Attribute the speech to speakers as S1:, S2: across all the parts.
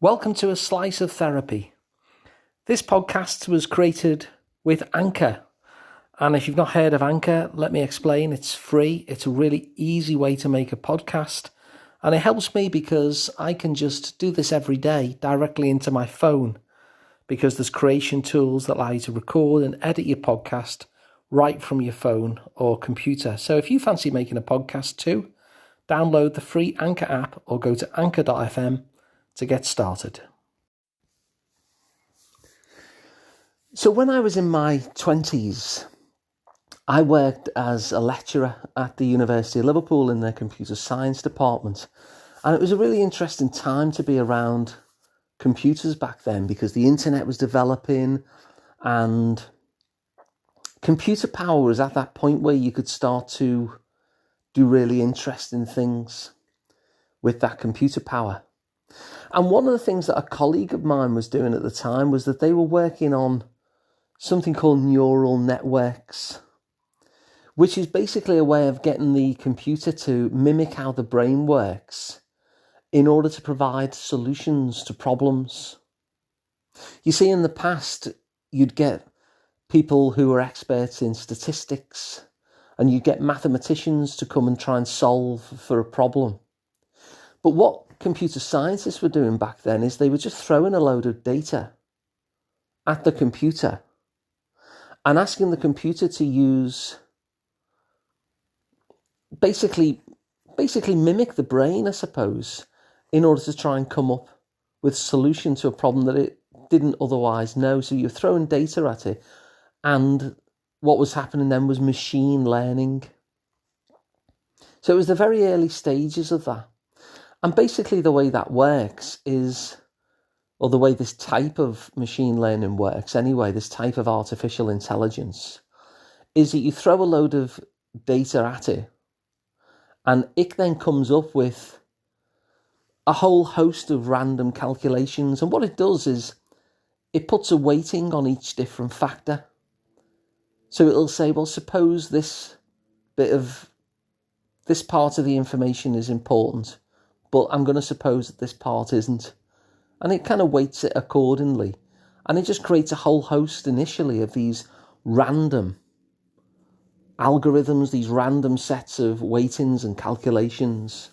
S1: Welcome to A Slice of Therapy. This podcast was created with Anchor. And if you've not heard of Anchor, let me explain. It's free. It's a really easy way to make a podcast. And it helps me because I can just do this every day directly into my phone, because there's creation tools that allow you to record and edit your podcast right from your phone or computer. So if you fancy making a podcast too, download the free Anchor app or go to anchor.fm to get started. So when I was in my 20s, I worked as a lecturer at the University of Liverpool in their computer science department. And it was a really interesting time to be around computers back then, because the internet was developing and computer power was at that point where you could start to do really interesting things with that computer power. And one of the things that a colleague of mine was doing at the time was that they were working on something called neural networks, which is basically a way of getting the computer to mimic how the brain works in order to provide solutions to problems. You see, in the past, you'd get people who were experts in statistics, and you'd get mathematicians to come and try and solve for a problem. But what computer scientists were doing back then is they were just throwing a load of data at the computer and asking the computer to use basically mimic the brain, I suppose, in order to try and come up with a solution to a problem that it didn't otherwise know. So you're throwing data at it, and what was happening then was machine learning. So it was the very early stages of that. And basically the way that works is, or the way this type of machine learning works anyway, this type of artificial intelligence, is that you throw a load of data at it, and it then comes up with a whole host of random calculations. And what it does is it puts a weighting on each different factor. So it'll say, well, suppose this part of the information is important, but I'm going to suppose that this part isn't. And it kind of weights it accordingly. And it just creates a whole host initially of these random algorithms, these random sets of weightings and calculations.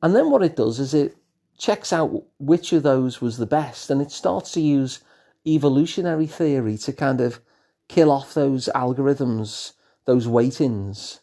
S1: And then what it does is it checks out which of those was the best, and it starts to use evolutionary theory to kind of kill off those algorithms, those weightings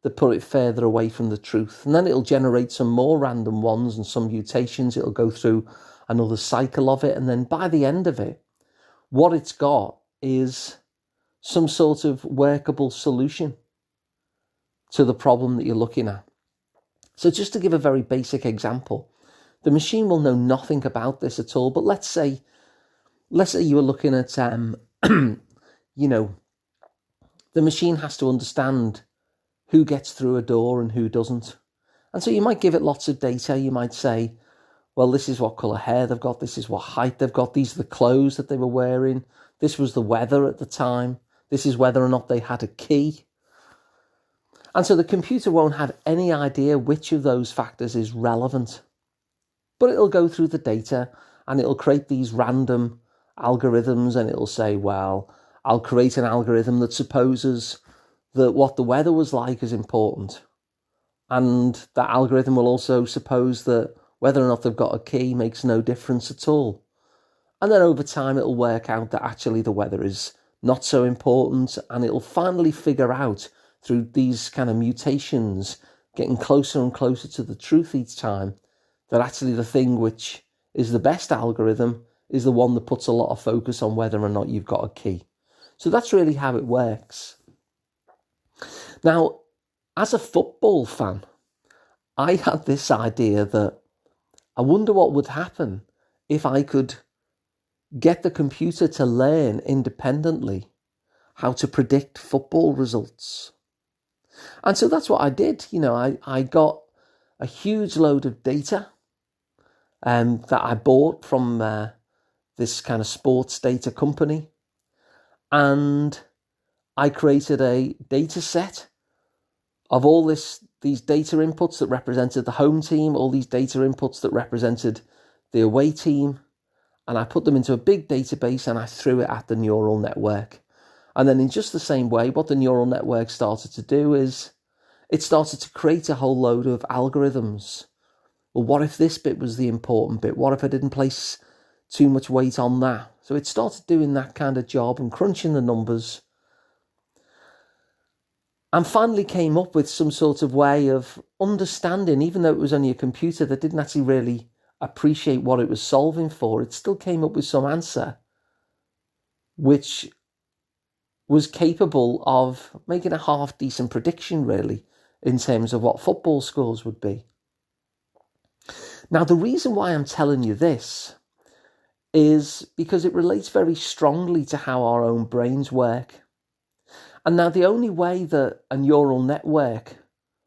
S1: that put it further away from the truth. And then it'll generate some more random ones and some mutations. It'll go through another cycle of it. And then by the end of it, what it's got is some sort of workable solution to the problem that you're looking at. So just to give a very basic example, the machine will know nothing about this at all. But let's say you were looking at, the machine has to understand who gets through a door and who doesn't. And so you might give it lots of data. You might say, well, this is what colour hair they've got, this is what height they've got, these are the clothes that they were wearing, this was the weather at the time, this is whether or not they had a key. And so the computer won't have any idea which of those factors is relevant. But it'll go through the data and it'll create these random algorithms, and it'll say, well, I'll create an algorithm that supposes that what the weather was like is important. And that algorithm will also suppose that whether or not they've got a key makes no difference at all. And then over time, it'll work out that actually the weather is not so important. And it'll finally figure out through these kind of mutations, getting closer and closer to the truth each time, that actually the thing which is the best algorithm is the one that puts a lot of focus on whether or not you've got a key. So that's really how it works. Now, as a football fan, I had this idea that I wonder what would happen if I could get the computer to learn independently how to predict football results. And so that's what I did. I got a huge load of data that I bought from this kind of sports data company. And I created a data set of all these data inputs that represented the home team, all these data inputs that represented the away team, and I put them into a big database and I threw it at the neural network. And then in just the same way, what the neural network started to do is it started to create a whole load of algorithms. Well, what if this bit was the important bit? What if I didn't place too much weight on that? So it started doing that kind of job and crunching the numbers, and finally came up with some sort of way of understanding, even though it was only a computer that didn't actually really appreciate what it was solving for, it still came up with some answer which was capable of making a half decent prediction, really, in terms of what football scores would be. Now, the reason why I'm telling you this is because it relates very strongly to how our own brains work. And now the only way that a neural network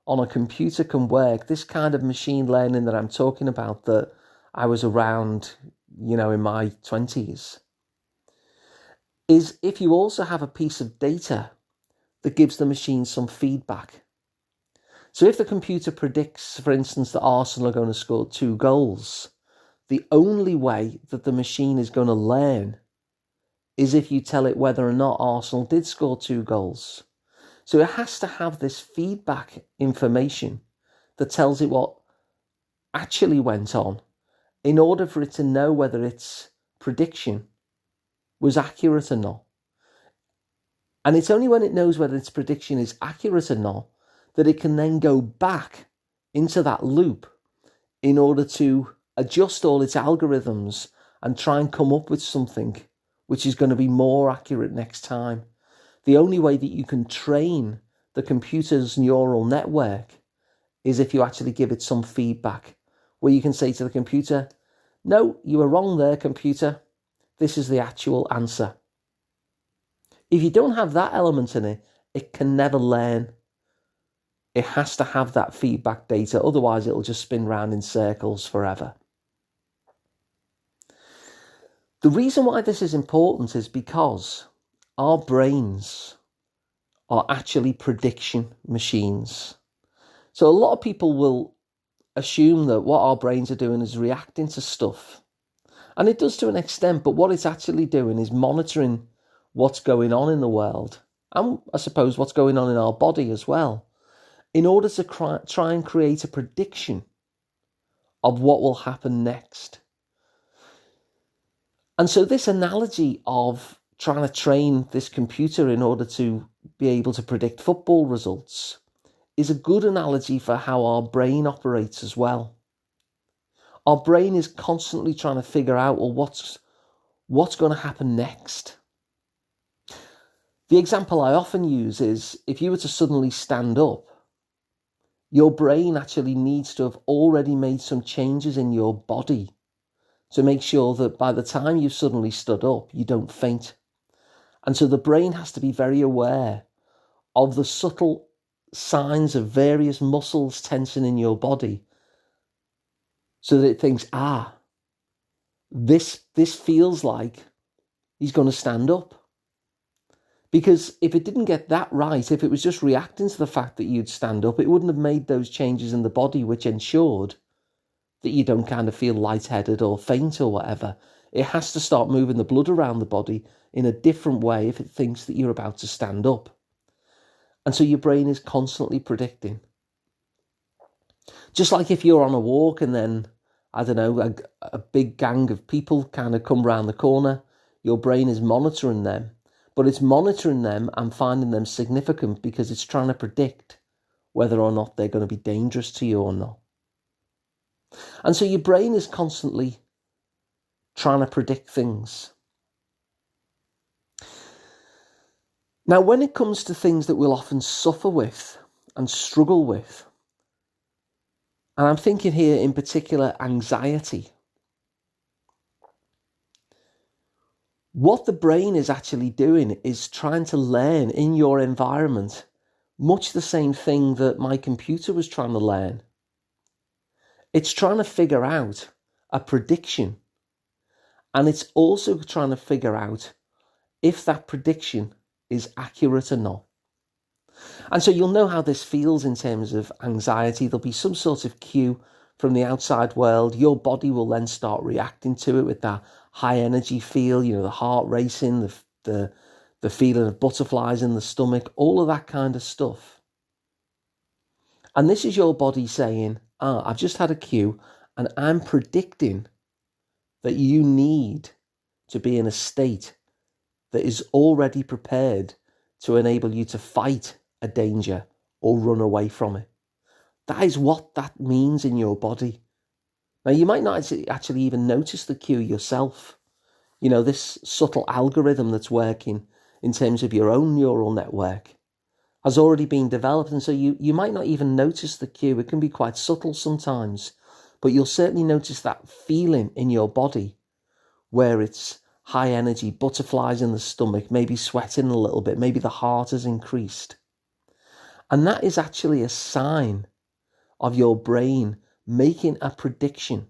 S1: on a computer can work, this kind of machine learning that I'm talking about, that I was around, in my 20s, is if you also have a piece of data that gives the machine some feedback. So if the computer predicts, for instance, that Arsenal are going to score 2 goals, the only way that the machine is going to learn is if you tell it whether or not Arsenal did score 2 goals. So it has to have this feedback information that tells it what actually went on in order for it to know whether its prediction was accurate or not. And it's only when it knows whether its prediction is accurate or not that it can then go back into that loop in order to adjust all its algorithms and try and come up with something which is going to be more accurate next time. The only way that you can train the computer's neural network is if you actually give it some feedback, where you can say to the computer, no, you were wrong there, computer. This is the actual answer. If you don't have that element in it, it can never learn. It has to have that feedback data, otherwise it'll just spin round in circles forever. The reason why this is important is because our brains are actually prediction machines. So a lot of people will assume that what our brains are doing is reacting to stuff. And it does to an extent, but what it's actually doing is monitoring what's going on in the world, and I suppose what's going on in our body as well, in order to try and create a prediction of what will happen next. And so this analogy of trying to train this computer in order to be able to predict football results is a good analogy for how our brain operates as well. Our brain is constantly trying to figure out, well, what's going to happen next? The example I often use is if you were to suddenly stand up, your brain actually needs to have already made some changes in your body to make sure that by the time you've suddenly stood up, you don't faint. And so the brain has to be very aware of the subtle signs of various muscles tensing in your body so that it thinks, this feels like he's going to stand up. Because if it didn't get that right, if it was just reacting to the fact that you'd stand up, it wouldn't have made those changes in the body which ensured that you don't kind of feel lightheaded or faint or whatever. It has to start moving the blood around the body in a different way if it thinks that you're about to stand up. And so your brain is constantly predicting. Just like if you're on a walk and then, I don't know, a big gang of people kind of come round the corner, your brain is monitoring them. But it's monitoring them and finding them significant because it's trying to predict whether or not they're going to be dangerous to you or not. And so your brain is constantly trying to predict things. Now, when it comes to things that we'll often suffer with and struggle with, and I'm thinking here in particular anxiety, what the brain is actually doing is trying to learn in your environment much the same thing that my computer was trying to learn. It's trying to figure out a prediction, and it's also trying to figure out if that prediction is accurate or not. And so you'll know how this feels in terms of anxiety. There'll be some sort of cue from the outside world, your body will then start reacting to it with that high energy feel, the heart racing, the feeling of butterflies in the stomach, all of that kind of stuff. And this is your body saying, I've just had a cue and I'm predicting that you need to be in a state that is already prepared to enable you to fight a danger or run away from it. That is what that means in your body. Now, you might not actually even notice the cue yourself. This subtle algorithm that's working in terms of your own neural network has already been developed. And so you might not even notice the cue. It can be quite subtle sometimes, but you'll certainly notice that feeling in your body where it's high energy, butterflies in the stomach, maybe sweating a little bit, maybe the heart has increased. And that is actually a sign of your brain making a prediction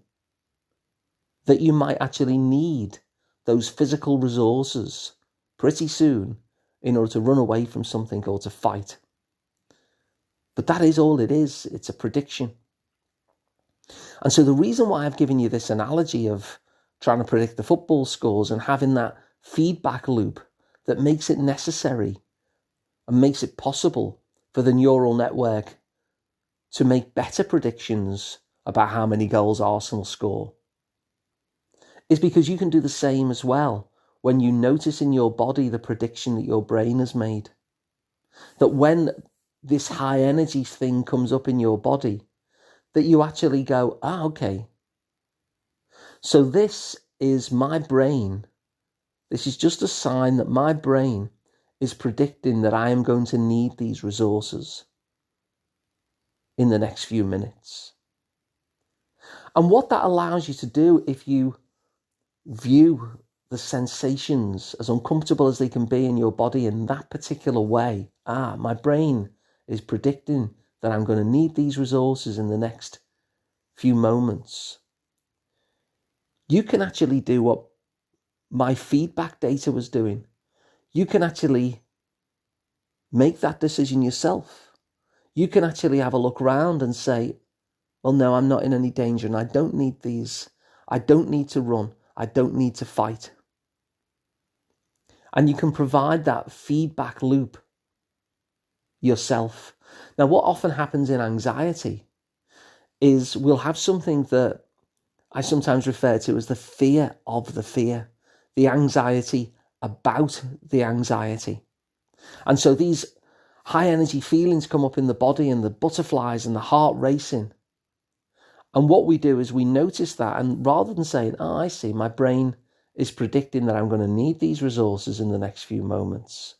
S1: that you might actually need those physical resources pretty soon in order to run away from something or to fight. But that is all it is. It's a prediction. And so the reason why I've given you this analogy of trying to predict the football scores and having that feedback loop that makes it necessary and makes it possible for the neural network to make better predictions about how many goals Arsenal score is because you can do the same as well when you notice in your body the prediction that your brain has made. That when this high energy thing comes up in your body, that you actually go, okay. So this is my brain. This is just a sign that my brain is predicting that I am going to need these resources in the next few minutes. And what that allows you to do, if you view the sensations as uncomfortable as they can be in your body in that particular way, my brain is predicting that I'm going to need these resources in the next few moments. You can actually do what my feedback data was doing. You can actually make that decision yourself. You can actually have a look around and say, well, no, I'm not in any danger and I don't need these. I don't need to run. I don't need to fight. And you can provide that feedback loop yourself. Now, what often happens in anxiety is we'll have something that I sometimes refer to as the fear of the fear, the anxiety about the anxiety. And so these high energy feelings come up in the body and the butterflies and the heart racing. And what we do is we notice that, and rather than saying, I see, my brain is predicting that I'm going to need these resources in the next few moments,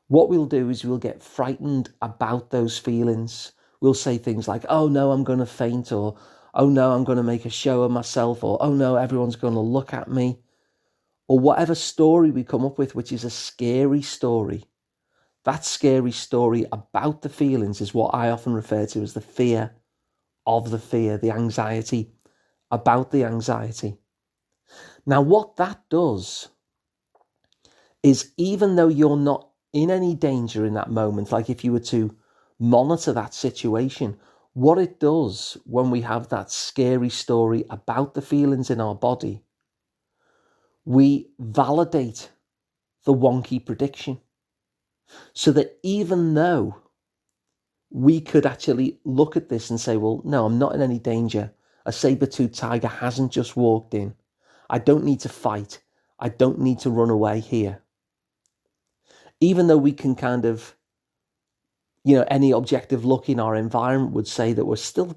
S1: what we'll do is we'll get frightened about those feelings. We'll say things like, oh no, I'm going to faint, or oh no, I'm going to make a show of myself, or oh no, everyone's going to look at me, or whatever story we come up with, which is a scary story. That scary story about the feelings is what I often refer to as the fear of the fear, the anxiety about the anxiety. Now, what that does is, even though you're not in any danger in that moment, like if you were to monitor that situation, what it does when we have that scary story about the feelings in our body, we validate the wonky prediction. So that even though we could actually look at this and say, well, no, I'm not in any danger. A saber-toothed tiger hasn't just walked in. I don't need to fight. I don't need to run away here. Even though we can kind of, any objective look in our environment would say that we're still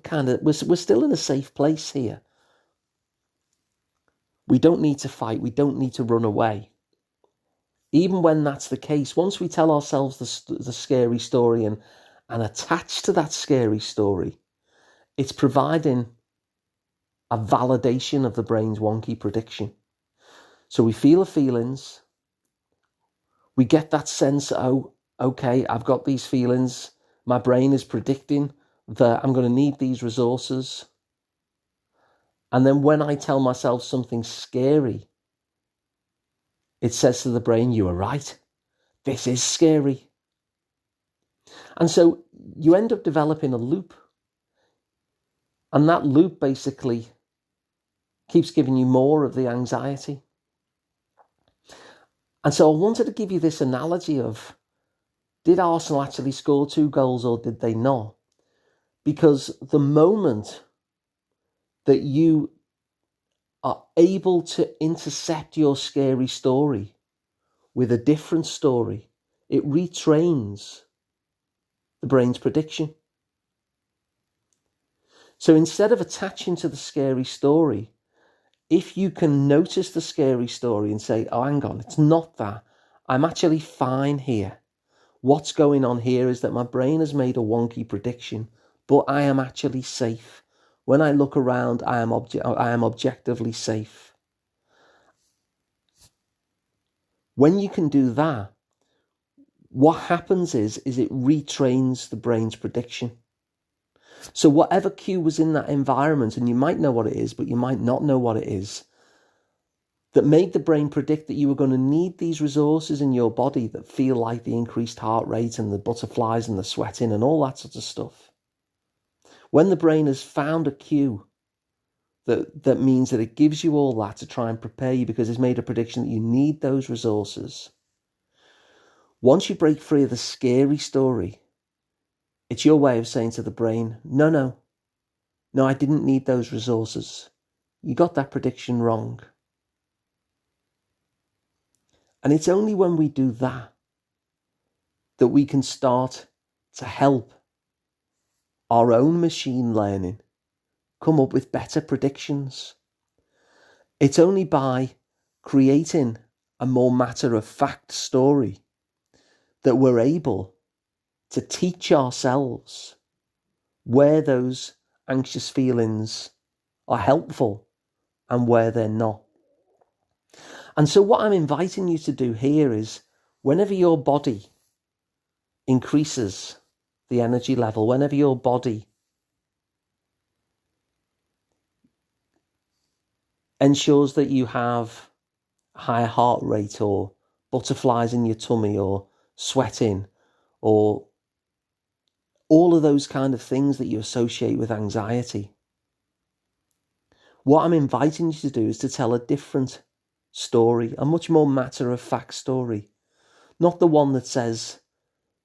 S1: in a safe place here. We don't need to fight. We don't need to run away. Even when that's the case, once we tell ourselves the scary story and attach to that scary story, it's providing a validation of the brain's wonky prediction. So we feel the feelings, we get that sense, oh, okay, I've got these feelings, my brain is predicting that I'm going to need these resources. And then when I tell myself something scary, it says to the brain, you are right, this is scary. And so you end up developing a loop. And that loop basically keeps giving you more of the anxiety. And so I wanted to give you this analogy of, did Arsenal actually score 2 goals or did they not? Because the moment that you are able to intercept your scary story with a different story, it retrains the brain's prediction. So instead of attaching to the scary story, if you can notice the scary story and say, oh, hang on, it's not that. I'm actually fine here. What's going on here is that my brain has made a wonky prediction, but I am actually safe. When I look around, I am objectively safe. When you can do that, what happens is it retrains the brain's prediction. So whatever cue was in that environment, and you might know what it is, but you might not know what it is, that made the brain predict that you were going to need these resources in your body that feel like the increased heart rate and the butterflies and the sweating and all that sort of stuff. When the brain has found a cue that means that it gives you all that to try and prepare you because it's made a prediction that you need those resources. Once you break free of the scary story, it's your way of saying to the brain, no, I didn't need those resources. You got that prediction wrong. And it's only when we do that we can start to help our own machine learning come up with better predictions. It's only by creating a more matter-of-fact story that we're able to teach ourselves where those anxious feelings are helpful and where they're not. And so what I'm inviting you to do here is, whenever your body increases the energy level, whenever your body ensures that you have higher heart rate or butterflies in your tummy or sweating or all of those kind of things that you associate with anxiety, what I'm inviting you to do is to tell a different story, a much more matter-of-fact story. Not the one that says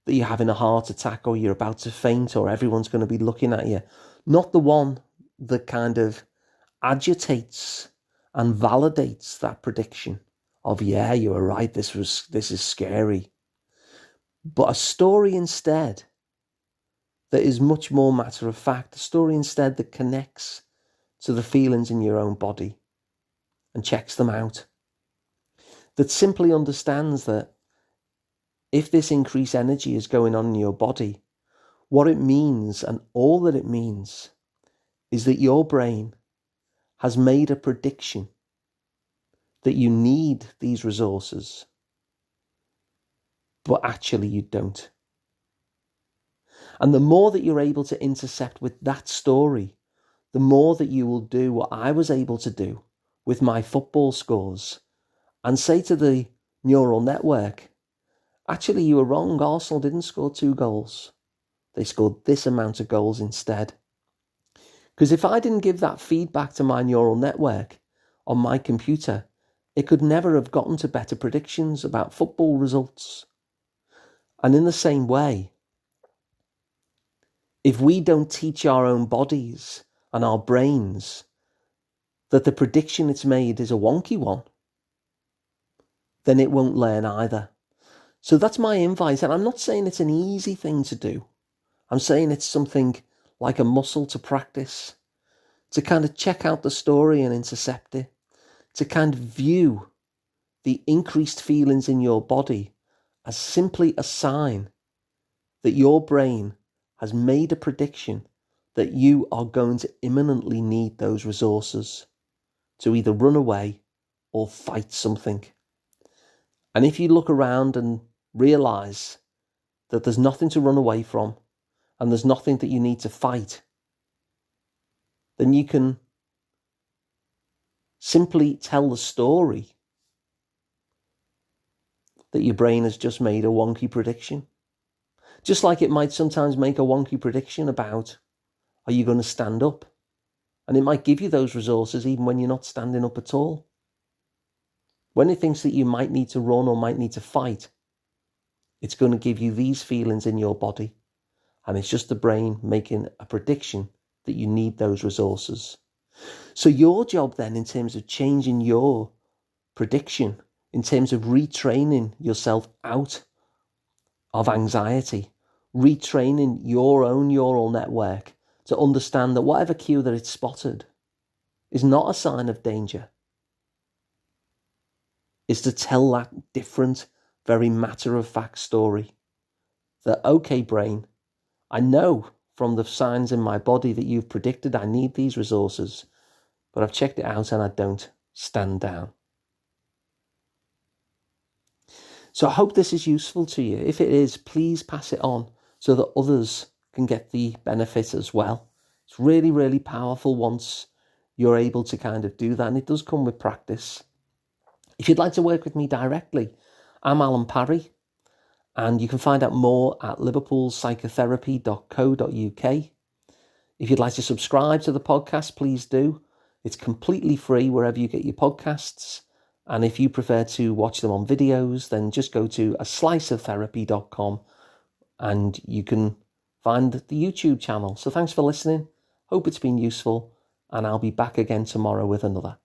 S1: that you're having a heart attack or you're about to faint or everyone's going to be looking at you. Not the one that kind of agitates and validates that prediction of, yeah, you were right, this is scary. But a story instead that is much more matter-of-fact, a story instead that connects to the feelings in your own body and checks them out. That simply understands that if this increased energy is going on in your body, what it means and all that it means is that your brain has made a prediction that you need these resources, but actually you don't. And the more that you're able to intercept with that story, the more that you will do what I was able to do with my football scores and say to the neural network, actually, you were wrong. Arsenal didn't score 2 goals. They scored this amount of goals instead. Because if I didn't give that feedback to my neural network on my computer, it could never have gotten to better predictions about football results. And in the same way, if we don't teach our own bodies and our brains that the prediction it's made is a wonky one, then it won't learn either. So that's my invite. And I'm not saying it's an easy thing to do. I'm saying it's something like a muscle to practice, to kind of check out the story and intercept it, to kind of view the increased feelings in your body as simply a sign that your brain has made a prediction that you are going to imminently need those resources to either run away or fight something. And if you look around and realize that there's nothing to run away from and there's nothing that you need to fight, then you can simply tell the story that your brain has just made a wonky prediction. Just like it might sometimes make a wonky prediction about, are you going to stand up? And it might give you those resources even when you're not standing up at all. When it thinks that you might need to run or might need to fight, it's going to give you these feelings in your body. And it's just the brain making a prediction that you need those resources. So your job then, in terms of changing your prediction, in terms of retraining yourself out of anxiety, retraining your own neural network to understand that whatever cue that it's spotted is not a sign of danger, is to tell that different, very matter-of-fact story. That, okay, brain, I know from the signs in my body that you've predicted I need these resources, but I've checked it out and I don't stand down. So I hope this is useful to you. If it is, please pass it on so that others can get the benefit as well. It's really, really powerful once you're able to kind of do that, and it does come with practice. If you'd like to work with me directly, I'm Alun Parry, and you can find out more at liverpoolpsychotherapy.co.uk. If you'd like to subscribe to the podcast, please do. It's completely free wherever you get your podcasts. And if you prefer to watch them on videos, then just go to asliceoftherapy.com and you can find the YouTube channel. So thanks for listening. Hope it's been useful, and I'll be back again tomorrow with another.